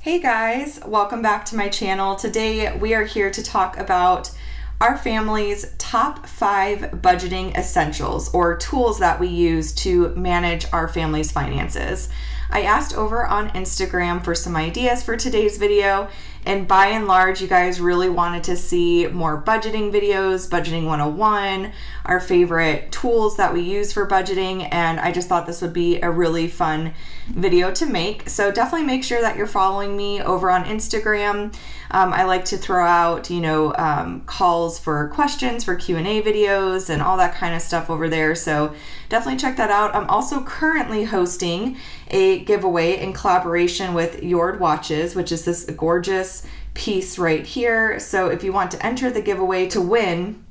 Hey guys, welcome back to my channel. Today we are here to talk about our family's top 5 budgeting essentials or tools that we use to manage our family's finances. I asked over on Instagram for some ideas for today's video, and by and large, you guys really wanted to see more budgeting videos, Budgeting 101, our favorite tools that we use for budgeting, and I just thought this would be a really fun video to make. So definitely make sure that you're following me over on Instagram. I like to throw out, calls for questions for Q&A videos and all that kind of stuff over there. So definitely check that out. I'm also currently hosting a giveaway in collaboration with Yord Watches, which is this gorgeous piece right here. So if you want to enter the giveaway to win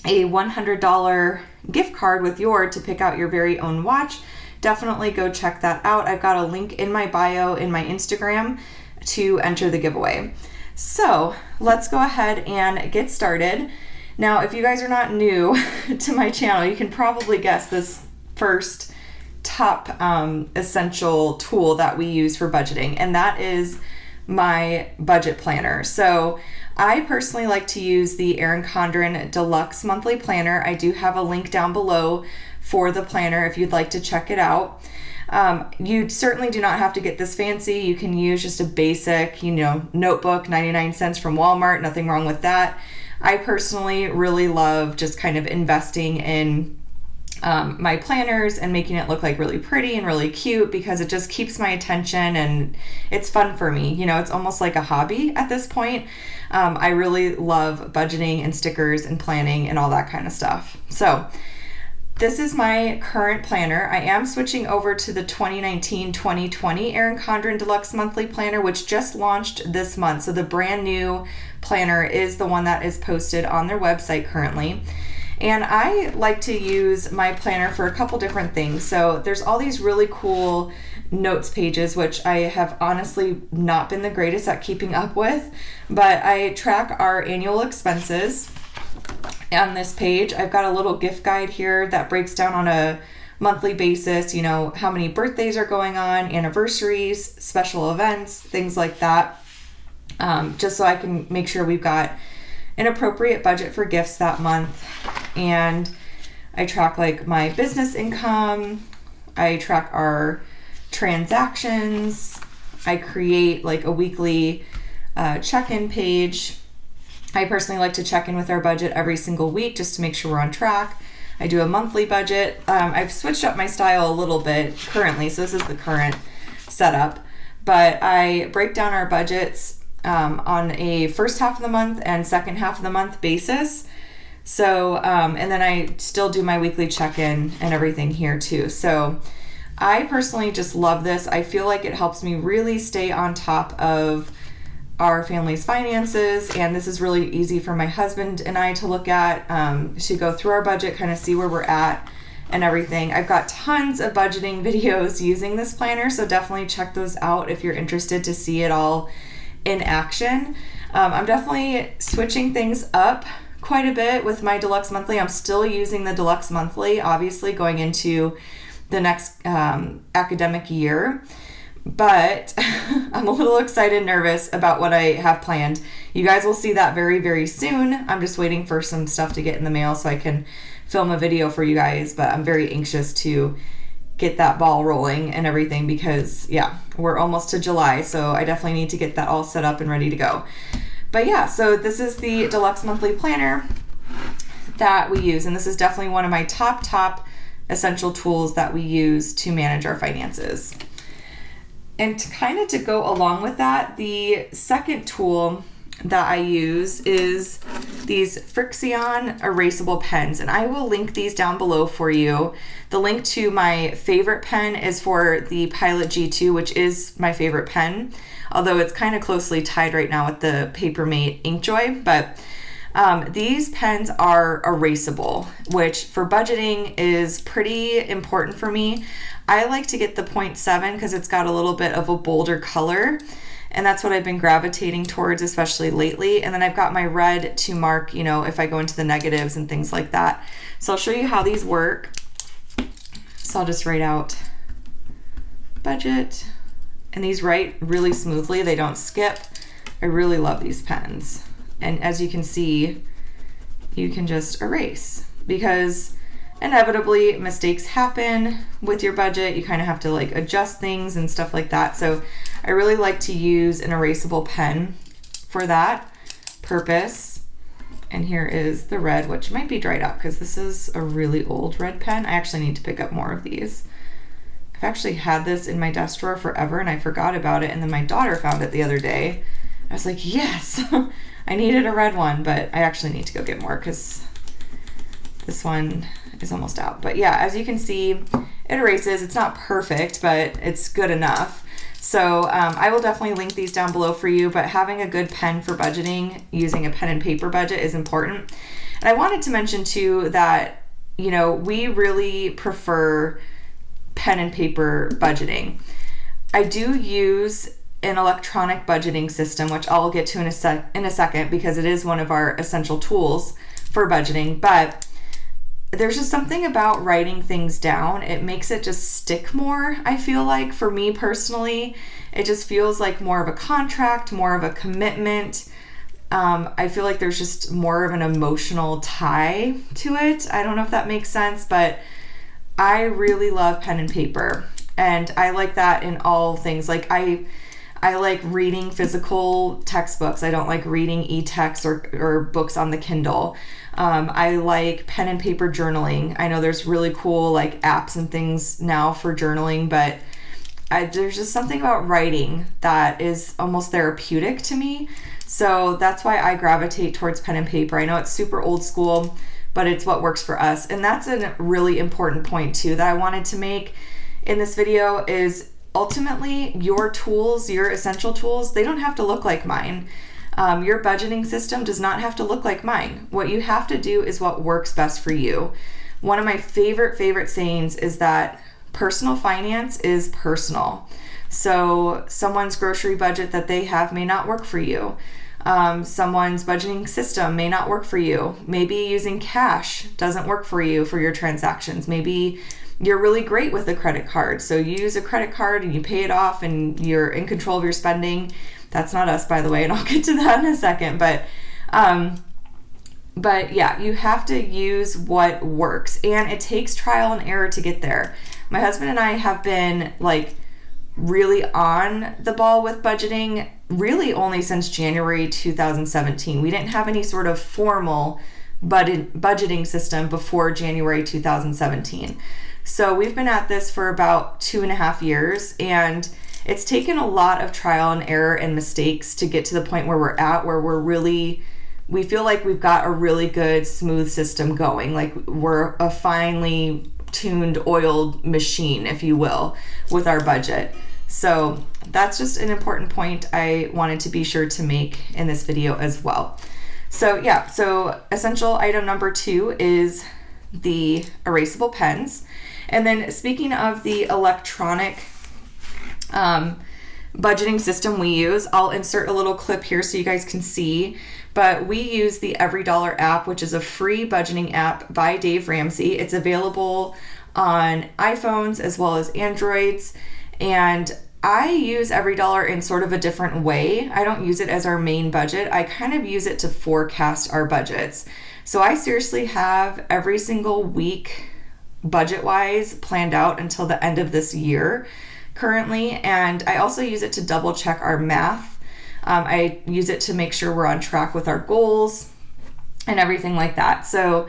a $100 gift card with Yord to pick out your very own watch, definitely go check that out. I've got a link in my bio in my Instagram to enter the giveaway. So let's go ahead and get started. Now, if you guys are not new to my channel, you can probably guess this first top essential tool that we use for budgeting, and that is my budget planner. So I personally like to use the Erin Condren Deluxe Monthly Planner. I do have a link down below for the planner if you'd like to check it out. You certainly do not have to get this fancy. You can use just a basic, notebook, 99 cents from Walmart, nothing wrong with that. I personally really love just kind of investing in my planners and making it look like really pretty and really cute because it just keeps my attention and it's fun for me. It's almost like a hobby at this point. I really love budgeting and stickers and planning and all that kind of stuff. So this is my current planner. I am switching over to the 2019-2020 Erin Condren Deluxe Monthly Planner, which just launched this month. So the brand new planner is the one that is posted on their website currently. And I like to use my planner for a couple different things. So there's all these really cool notes pages, which I have honestly not been the greatest at keeping up with, but I track our annual expenses. On this page, I've got a little gift guide here that breaks down on a monthly basis, how many birthdays are going on, anniversaries, special events, things like that, just so I can make sure we've got an appropriate budget for gifts that month. And I track like my business income, I track our transactions, I create like a weekly check-in page. I personally like to check in with our budget every single week just to make sure we're on track. I do a monthly budget. I've switched up my style a little bit currently, so this is the current setup. But I break down our budgets on a first half of the month and second half of the month basis. So, and then I still do my weekly check-in and everything here too. So I personally just love this. I feel like it helps me really stay on top of our family's finances, and this is really easy for my husband and I to look at, to go through our budget, kind of see where we're at and everything. I've got tons of budgeting videos using this planner, so definitely check those out if you're interested to see it all in action. I'm definitely switching things up quite a bit with my Deluxe Monthly. I'm still using the Deluxe Monthly, obviously going into the next academic year. But I'm a little excited and nervous about what I have planned. You guys will see that very, very soon. I'm just waiting for some stuff to get in the mail so I can film a video for you guys, but I'm very anxious to get that ball rolling and everything because, we're almost to July, so I definitely need to get that all set up and ready to go. But so this is the Deluxe Monthly Planner that we use, and this is definitely one of my top essential tools that we use to manage our finances. And to go along with that, the second tool that I use is these Frixion erasable pens, and I will link these down below for you. The link to my favorite pen is for the Pilot G2, which is my favorite pen, although it's kind of closely tied right now with the Papermate Inkjoy. But these pens are erasable, which for budgeting is pretty important for me. I like to get the 0.7 because it's got a little bit of a bolder color, and that's what I've been gravitating towards, especially lately. And then I've got my red to mark, if I go into the negatives and things like that. So I'll show you how these work. So I'll just write out budget and these write really smoothly. They don't skip. I really love these pens. And as you can see, you can just erase, because inevitably mistakes happen with your budget. You kind of have to like adjust things and stuff like that. So I really like to use an erasable pen for that purpose. And here is the red, which might be dried out because this is a really old red pen. I actually need to pick up more of these. I've actually had this in my desk drawer forever and I forgot about it, and then my daughter found it the other day. I was like, yes, I needed a red one, but I actually need to go get more because this one is almost out. But yeah, as you can see, it erases. It's not perfect, but it's good enough. So I will definitely link these down below for you, but having a good pen for budgeting, using a pen and paper budget is important. And I wanted to mention too that, you know, we really prefer pen and paper budgeting. I do use an electronic budgeting system, which I'll get to in a second because it is one of our essential tools for budgeting, but there's just something about writing things down. It makes it just stick more, I feel like. For me personally, it just feels like more of a contract, more of a commitment. I feel like there's just more of an emotional tie to it. I don't know if that makes sense, but I really love pen and paper, and I like that in all things. Like I like reading physical textbooks. I don't like reading e-texts or books on the Kindle. I like pen and paper journaling. I know there's really cool like apps and things now for journaling, but there's just something about writing that is almost therapeutic to me. So that's why I gravitate towards pen and paper. I know it's super old school, but it's what works for us. And that's a really important point too that I wanted to make in this video is ultimately your tools, your essential tools, they don't have to look like mine. Your budgeting system does not have to look like mine. What you have to do is what works best for you. One of my favorite sayings is that personal finance is personal. So someone's grocery budget that they have may not work for you. Someone's budgeting system may not work for you. Maybe using cash doesn't work for you for your transactions. Maybe you're really great with a credit card. So you use a credit card and you pay it off and you're in control of your spending. That's not us, by the way, and I'll get to that in a second. But yeah, you have to use what works, and it takes trial and error to get there. My husband and I have been like really on the ball with budgeting really only since January 2017. We didn't have any sort of formal budgeting system before January 2017. So we've been at this for about 2.5 years, and it's taken a lot of trial and error and mistakes to get to the point where we're at, where we feel like we've got a really good, smooth system going. Like we're a finely tuned, oiled machine, if you will, with our budget. So that's just an important point I wanted to be sure to make in this video as well. So yeah, so essential item number 2 is the erasable pens. And then speaking of the electronic budgeting system we use, I'll insert a little clip here so you guys can see, but we use the EVERYDOLLAR app, which is a free budgeting app by Dave Ramsey. It's available on iPhones as well as Androids, and I use EVERYDOLLAR in sort of a different way. I don't use it as our main budget. I kind of use it to forecast our budgets. So I seriously have every single week budget-wise planned out until the end of this year currently, and I also use it to double check our math. I use it to make sure we're on track with our goals and everything like that. So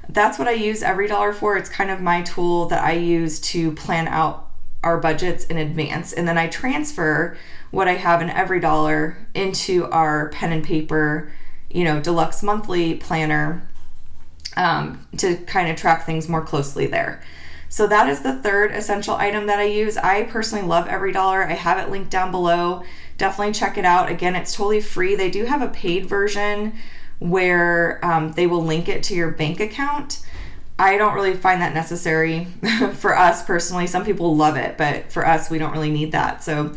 that's what I use EVERYDOLLAR for. It's kind of my tool that I use to plan out our budgets in advance, and then I transfer what I have in EVERYDOLLAR into our pen and paper, deluxe monthly planner to kind of track things more closely there. So that is the third essential item that I use. I personally love EVERYDOLLAR. I have it linked down below. Definitely check it out. Again, it's totally free. They do have a paid version where they will link it to your bank account. I don't really find that necessary for us personally. Some people love it, but for us, we don't really need that. So,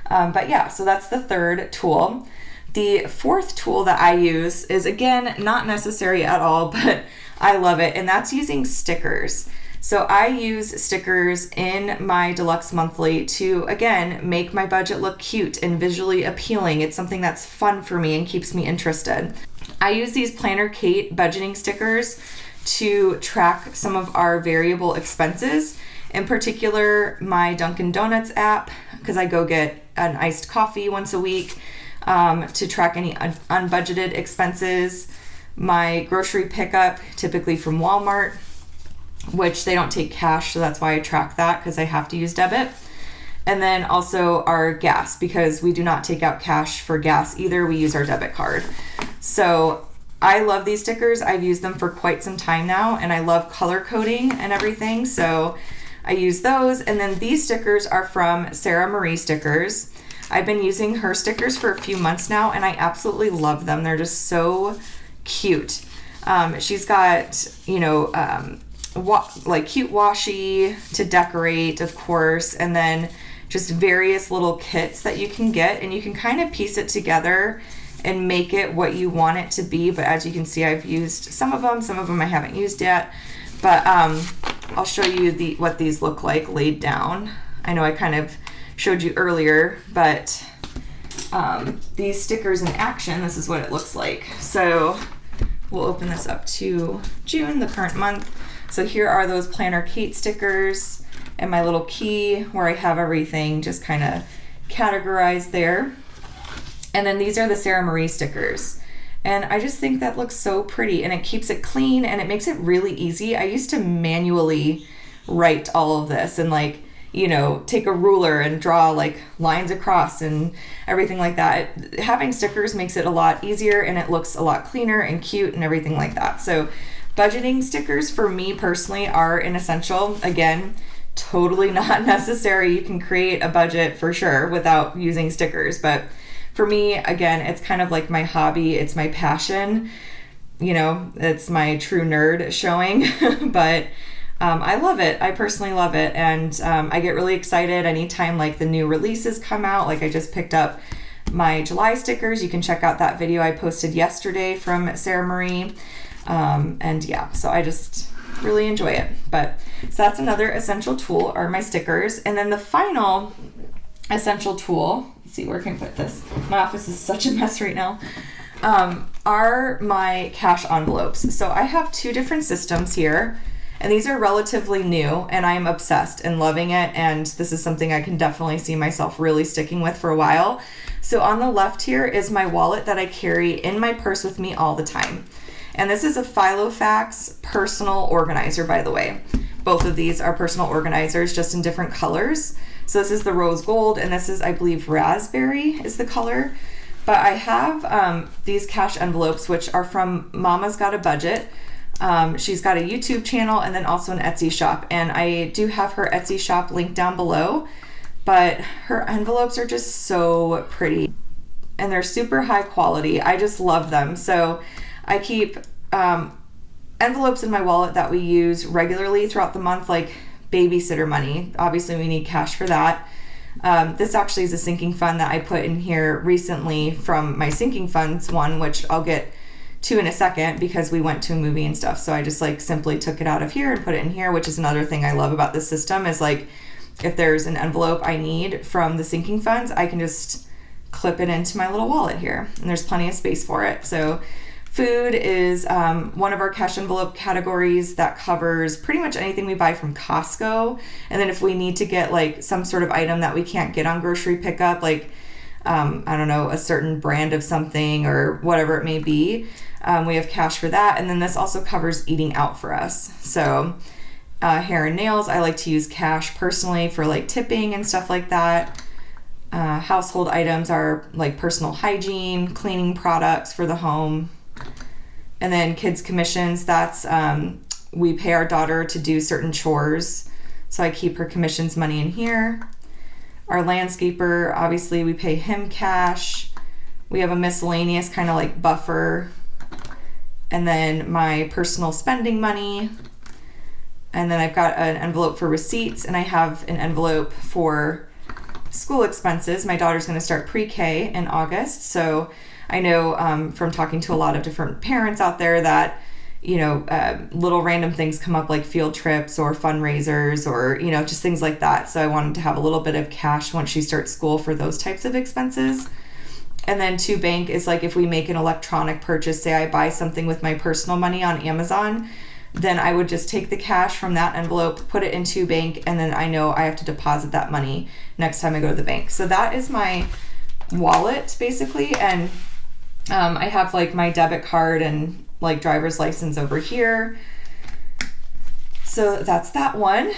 but yeah, so that's the third tool. The fourth tool that I use is, again, not necessary at all, but I love it, and that's using stickers. So I use stickers in my deluxe monthly to, again, make my budget look cute and visually appealing. It's something that's fun for me and keeps me interested. I use these Planner Kate budgeting stickers to track some of our variable expenses. In particular, my Dunkin' Donuts app, because I go get an iced coffee once a week, to track any unbudgeted expenses. My grocery pickup, typically from Walmart, which they don't take cash, so that's why I track that, because I have to use debit. And then also our gas, because we do not take out cash for gas either. We use our debit card. So I love these stickers. I've used them for quite some time now, and I love color coding and everything. So I use those. And then these stickers are from Sara Marie Stickers. I've been using her stickers for a few months now, and I absolutely love them. They're just so cute. She's got, like cute washi to decorate, of course, and then just various little kits that you can get, and you can kind of piece it together and make it what you want it to be. But as you can see, I've used some of them I haven't used yet, but I'll show you what these look like laid down. I know I kind of showed you earlier, but these stickers in action, this is what it looks like. So we'll open this up to June, the current month. So here are those Planner Kate stickers and my little key where I have everything just kind of categorized there. And then these are the Sara Marie stickers. And I just think that looks so pretty, and it keeps it clean and it makes it really easy. I used to manually write all of this and take a ruler and draw like lines across and everything like that. Having stickers makes it a lot easier, and it looks a lot cleaner and cute and everything like that. So budgeting stickers for me personally are an essential. Again, totally not necessary. You can create a budget for sure without using stickers. But for me, again, it's kind of like my hobby. It's my passion. It's my true nerd showing. But I love it. I personally love it. And I get really excited anytime like the new releases come out. Like I just picked up my July stickers. You can check out that video I posted yesterday from Sara Marie. And yeah, so I just really enjoy it. But so that's another essential tool, are my stickers. And then the final essential tool, let's see, where can I put this? My office is such a mess right now. Are my cash envelopes. So I have two different systems here, and these are relatively new, and I'm obsessed and loving it. And this is something I can definitely see myself really sticking with for a while. So on the left here is my wallet that I carry in my purse with me all the time. And this is a Filofax personal organizer, by the way. Both of these are personal organizers, just in different colors. So this is the rose gold, and this is, I believe, raspberry is the color. But I have these cash envelopes, which are from Mama's Got a Budget. She's got a YouTube channel and then also an Etsy shop. And I do have her Etsy shop linked down below. But her envelopes are just so pretty. And they're super high quality. I just love them. So I keep envelopes in my wallet that we use regularly throughout the month, like babysitter money. Obviously, we need cash for that. This actually is a sinking fund that I put in here recently from my sinking funds one, which I'll get to in a second because we went to a movie and stuff. So I just simply took it out of here and put it in here, which is another thing I love about this system is if there's an envelope I need from the sinking funds, I can just clip it into my little wallet here, and there's plenty of space for it. So food is one of our cash envelope categories that covers pretty much anything we buy from Costco. And then if we need to get some sort of item that we can't get on grocery pickup, I don't know, a certain brand of something or whatever it may be, we have cash for that. And then this also covers eating out for us. So hair and nails, I like to use cash personally for tipping and stuff like that. Household items are personal hygiene, cleaning products for the home. And then kids commissions, that's we pay our daughter to do certain chores, so I keep her commissions money in here. Our landscaper, obviously we pay him cash. We have a miscellaneous kind of buffer, and then my personal spending money, and then I've got an envelope for receipts, and I have an envelope for school expenses. My daughter's going to start pre-K in August, so I know from talking to a lot of different parents out there that, little random things come up like field trips or fundraisers or, just things like that. So I wanted to have a little bit of cash once she starts school for those types of expenses. And then to bank is like if we make an electronic purchase, say I buy something with my personal money on Amazon, then I would just take the cash from that envelope, put it into bank, and then I know I have to deposit that money next time I go to the bank. So that is my wallet basically. And I have like my debit card and like driver's license over here. So that's that one.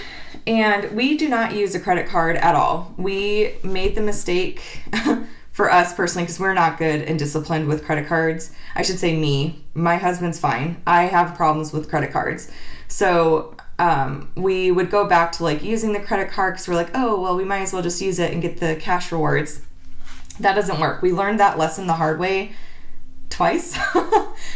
And we do not use a credit card at all. We made the mistake for us personally, because we're not good and disciplined with credit cards. I should say me. My husband's fine. I have problems with credit cards. So we would go back to like using the credit card because we're like, oh, well, we might as well just use it and get the cash rewards. That doesn't work. We learned that lesson the hard way twice.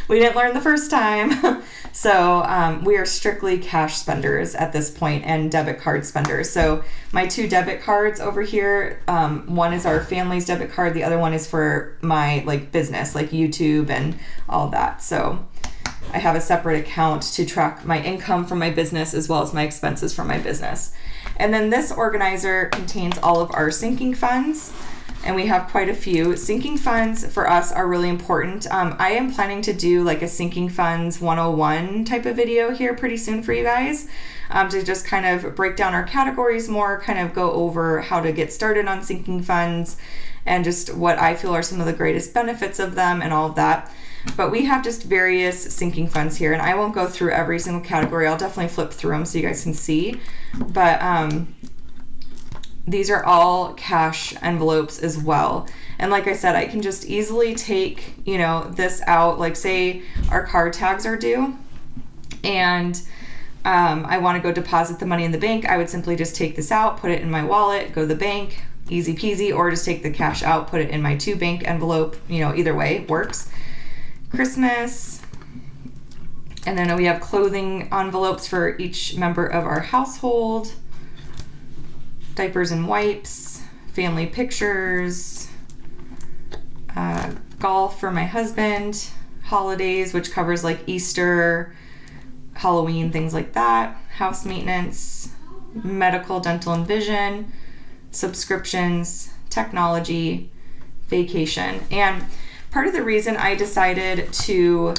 We didn't learn the first time. So we are strictly cash spenders at this point and debit card spenders. So my 2 debit cards over here, one is our family's debit card. The other one is for my like business, like YouTube and all that. So I have a separate account to track my income from my business as well as my expenses from my business. And then this organizer contains all of our sinking funds. And we have quite a few. Sinking funds for us are really important. I am planning to do like a sinking funds 101 type of video here pretty soon for you guys, to just kind of break down our categories more, kind of go over how to get started on sinking funds and just what I feel are some of the greatest benefits of them and all of that. But we have just various sinking funds here, and I won't go through every single category. I'll definitely flip through them so you guys can see. But these are all cash envelopes as well. And like I said, I can just easily take, this out, like say our card tags are due and I want to go deposit the money in the bank. I would simply just take this out, put it in my wallet, go to the bank, easy peasy, or just take the cash out, put it in my 2 bank envelope, either way works. Christmas. And then we have clothing envelopes for each member of our household. Diapers and wipes, family pictures, golf for my husband, holidays, which covers like Easter, Halloween, things like that, house maintenance, medical, dental, and vision, subscriptions, technology, vacation. And part of the reason I decided to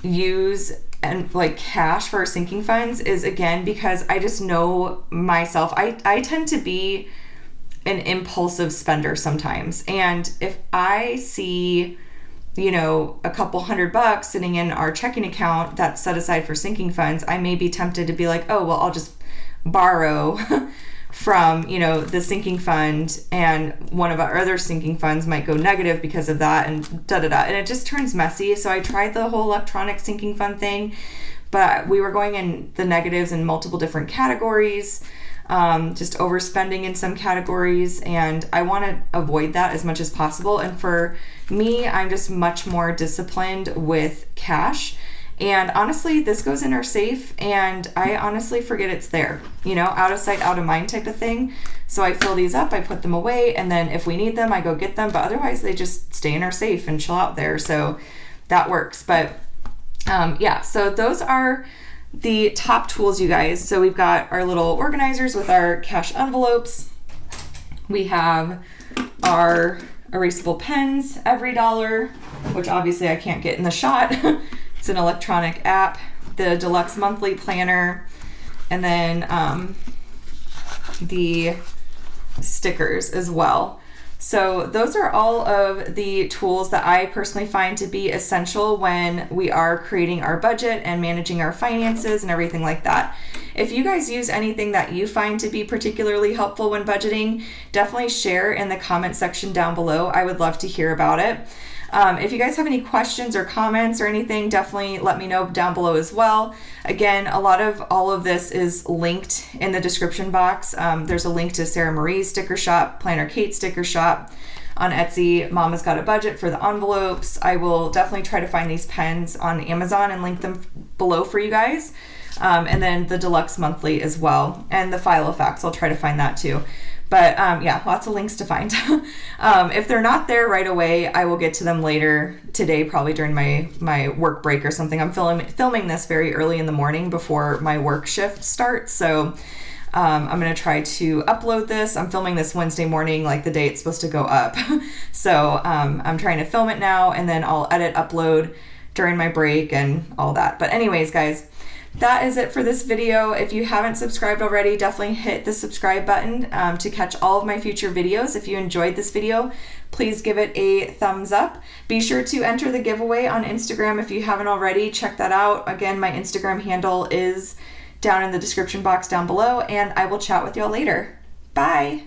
use and like cash for our sinking funds is again because I just know myself. I tend to be an impulsive spender sometimes, and if I see a couple $100 sitting in our checking account that's set aside for sinking funds, I may be tempted to be like, oh well, I'll just borrow from the sinking fund, and one of our other sinking funds might go negative because of that, and and it just turns messy. So I tried the whole electronic sinking fund thing, but we were going in the negatives in multiple different categories, just overspending in some categories, and I want to avoid that as much as possible. And for me, I'm just much more disciplined with cash. And honestly, this goes in our safe, and I honestly forget it's there, out of sight, out of mind type of thing. So I fill these up, I put them away, and then if we need them, I go get them. But otherwise, they just stay in our safe and chill out there. So that works. But so those are the top tools, you guys. So we've got our little organizers with our cash envelopes. We have our erasable pens, EVERYDOLLAR, which obviously I can't get in the shot. It's an electronic app, the deluxe monthly planner, and then the stickers as well. So those are all of the tools that I personally find to be essential when we are creating our budget and managing our finances and everything like that. If you guys use anything that you find to be particularly helpful when budgeting, definitely share in the comment section down below. I would love to hear about it. If you guys have any questions or comments or anything, definitely let me know down below as well. Again, a lot of all of this is linked in the description box. There's a link to Sarah Marie's sticker shop, Planner Kate sticker shop on Etsy. Mama's Got a Budget for the envelopes. I will definitely try to find these pens on Amazon and link them below for you guys. And then the deluxe monthly as well, and the file effects. I'll try to find that too. But yeah, lots of links to find. If they're not there right away, I will get to them later today, probably during my work break or something. I'm filming this very early in the morning before my work shift starts. So I'm going to try to upload this. I'm filming this Wednesday morning, like the day it's supposed to go up. So I'm trying to film it now, and then I'll edit, upload during my break and all that. But anyways, guys, that is it for this video. If you haven't subscribed already, definitely hit the subscribe button to catch all of my future videos. If you enjoyed this video, please give it a thumbs up. Be sure to enter the giveaway on Instagram if you haven't already. Check that out. Again, my Instagram handle is down in the description box down below, and I will chat with y'all later. Bye.